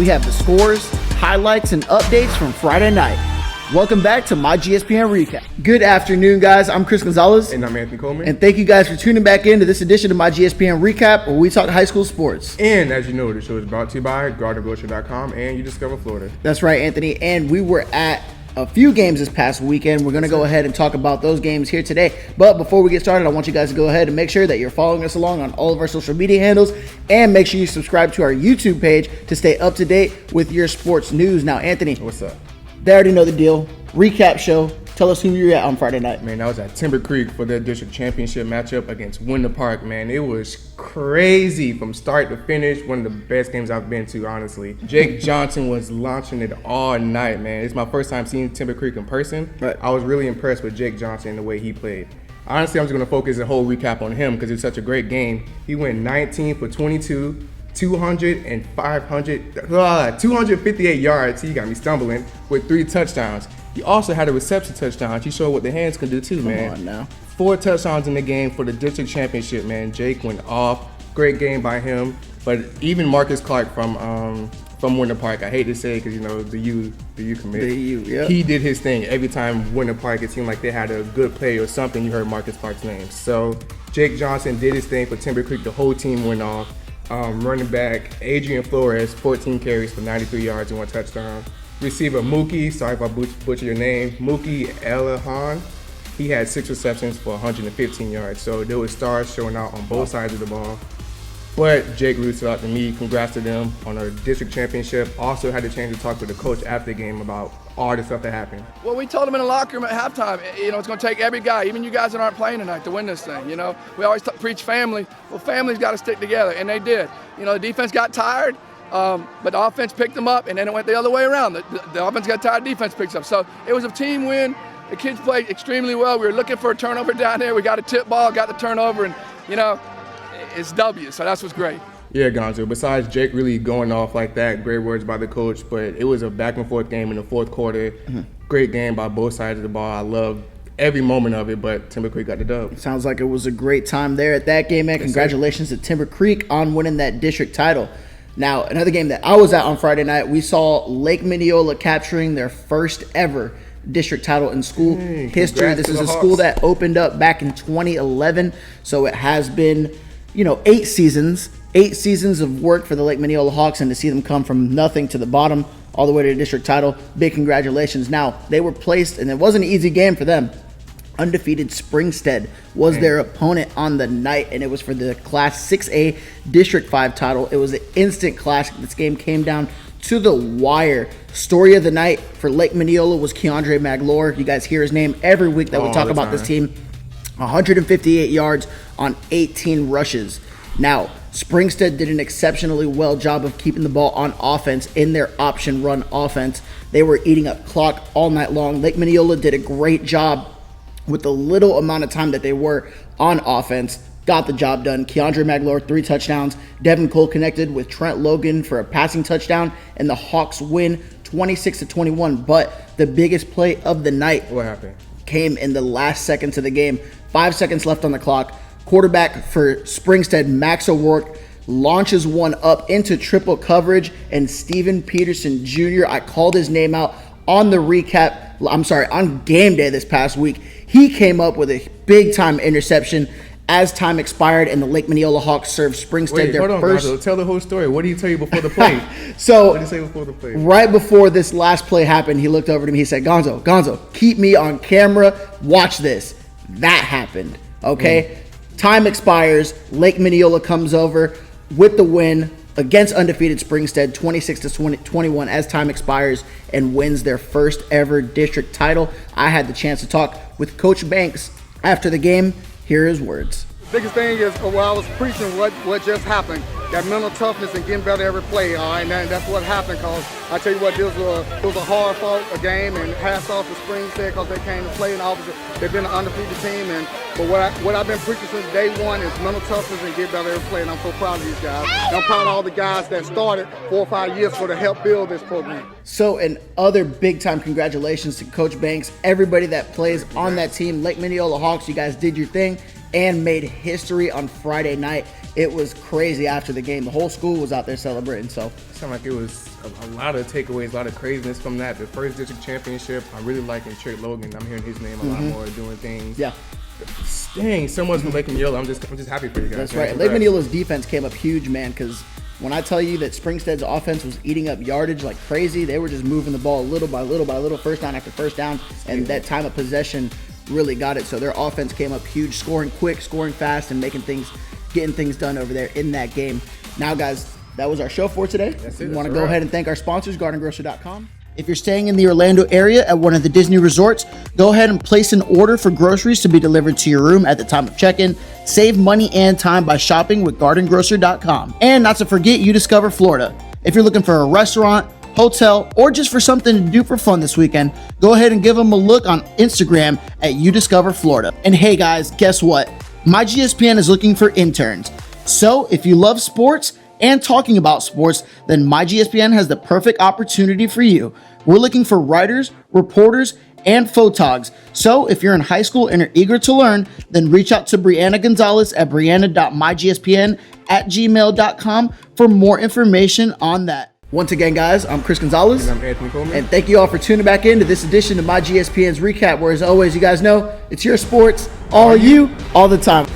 We have the scores, highlights, and updates from Friday night. Welcome back to myGSPN Recap. Good afternoon, guys. I'm Chris Gonzalez. And I'm Anthony Coleman. And thank you guys for tuning back in to this edition of myGSPN Recap, where we talk high school sports. And as you know, the show is brought to you by GardnerGrocery.com and You Discover Florida. That's right, Anthony. And we were at a few games this past weekend. We're going to go ahead and talk about those games here today. But before we get started, I want you guys to go ahead and make sure that you're following us along on all of our social media handles, and make sure you subscribe to our YouTube page to stay up to date with your sports news. Now, Anthony, what's up? They already know the deal. Recap show. Tell us who you were at on Friday night. Man, I was at Timber Creek for their district championship matchup against Winter Park. Man, it was crazy from start to finish. One of the best games I've been to, honestly. Jake Johnson was launching it all night, man. It's my first time seeing Timber Creek in person. Right. I was really impressed with Jake Johnson and the way he played. Honestly, I'm just going to focus the whole recap on him because it's such a great game. He went 19 for 22. 258 yards. He got me stumbling with 3 touchdowns. He also had a reception touchdown. He showed what the hands can do too, man. Come on now. 4 touchdowns in the game for the district championship, man. Jake went off. Great game by him. But even Marcus Clark from Winter Park, I hate to say it because, you know, the U committee. Yeah. He did his thing. Every time Winter Park, it seemed like they had a good play or something, you heard Marcus Clark's name. So Jake Johnson did his thing for Timber Creek. The whole team went off. Running back Adrian Flores, 14 carries for 93 yards and 1 touchdown. Receiver Mookie, sorry if I butcher your name, Mookie Elahan, he had 6 receptions for 115 yards. So there was stars showing out on both sides of the ball. But Jake roots out to me. Congrats to them on our district championship. Also had the chance to talk with the coach after the game about all the stuff that happened. Well, we told him in the locker room at halftime, you know, it's going to take every guy, even you guys that aren't playing tonight, to win this thing. You know, we always preach family. Well, family's got to stick together, and they did. You know, the defense got tired, but the offense picked them up, and then it went the other way around. The offense got tired, the defense picks up. So it was a team win. The kids played extremely well. We were looking for a turnover down there. We got a tip ball, got the turnover, and, you know, it's W, so that's what's great. Yeah, Gonzo. Besides Jake really going off like that, great words by the coach, but it was a back-and-forth game in the fourth quarter. Mm-hmm. Great game by both sides of the ball. I loved every moment of it, but Timber Creek got the dub. Sounds like it was a great time there at that game, man. Congratulations to Timber Creek on winning that district title. Now, another game that I was at on Friday night, we saw Lake Minneola capturing their first ever district title in school history. This is a school that opened up back in 2011, so it has been, you know, 8 seasons of work for the Lake Minneola Hawks, and to see them come from nothing to the bottom all the way to the district title, big congratulations. Now, they were placed, and it wasn't an easy game for them. Undefeated Springstead was their opponent on the night, and it was for the Class 6A District 5 title. It was an instant classic. This game came down to the wire. Story of the night for Lake Minneola was Keandre Maglore. You guys hear his name every week that we talk about this team. 158 yards on 18 rushes. Now, Springstead did an exceptionally well job of keeping the ball on offense in their option run offense. They were eating up clock all night long. Lake Minneola did a great job with the little amount of time that they were on offense. Got the job done. Keandre Maglore, 3 touchdowns. Devin Cole connected with Trent Logan for a passing touchdown, and the Hawks win 26-21. But the biggest play of the night, what happened, came in the last seconds of the game. 5 seconds left on the clock. Quarterback for Springstead, Max O'Rourke, launches one up into triple coverage, and Steven Peterson Jr., I called his name out on the recap, on game day this past week. He came up with a big-time interception as time expired, and the Lake Minneola Hawks served Springstead their first. Gonzo, tell the whole story. What did he tell you before the play? So, what did he say before the play? Right before this last play happened, he looked over to me. He said, Gonzo, keep me on camera. Watch this. That happened. Okay? Time expires. Lake Minneola comes over with the win against undefeated Springstead, 26-21 as time expires, and wins their first ever district title. I had the chance to talk with Coach Banks after the game. Here are his words. Biggest thing is what I was preaching, what just happened. That mental toughness and getting better every play, all right? And that's what happened, because I tell you what, it was a hard fought a game, and hats off to Springstead because they came to play, and obviously they've been an undefeated team. But what I've been preaching since day one is mental toughness and get better every play, and I'm so proud of these guys. And I'm proud of all the guys that started 4 or 5 years ago to help build this program. So, and other big-time congratulations to Coach Banks, everybody that plays on that team. Lake Minneola Hawks, you guys did your thing and made history on Friday night, it was crazy after the game. The whole school was out there celebrating. So It sounded like it was a lot of takeaways, a lot of craziness from that. The first district championship, I really liking Trey Logan. I'm hearing his name a lot more, doing things. yeah. Dang, so much for Lake Minneola. I'm just happy for you guys. That's man. right. Lake Congrats. Minneola's defense came up huge, man, because when I tell you that Springstead's offense was eating up yardage like crazy, they were just moving the ball little by little by little, first down after first down, and that time of possession really got it. So their offense came up huge, scoring quick, scoring fast, and getting things done over there in that game. Now, guys, that was our show for today. That's it. We want to That's go a wrap. ahead and thank our sponsors, GardenGrocer.com. If you're staying in the Orlando area at one of the Disney resorts, go ahead and place an order for groceries to be delivered to your room at the time of check-in. Save money and time by shopping with GardenGrocer.com. And not to forget, UDiscover Florida. If you're looking for a restaurant, hotel, or just for something to do for fun this weekend, go ahead and give them a look on Instagram at UDiscover Florida. And hey guys, guess what? myGSPN is looking for interns. So if you love sports and talking about sports, then myGSPN has the perfect opportunity for you. We're looking for writers, reporters, and photogs. So if you're in high school and are eager to learn, then reach out to Brianna Gonzalez at brianna.mygspn@gmail.com for more information on that. Once again, guys, I'm Chris Gonzalez. And I'm Anthony Coleman. And thank you all for tuning back in to this edition of myGSPN's Recap, where as always, you guys know, it's your sports, all you, all the time.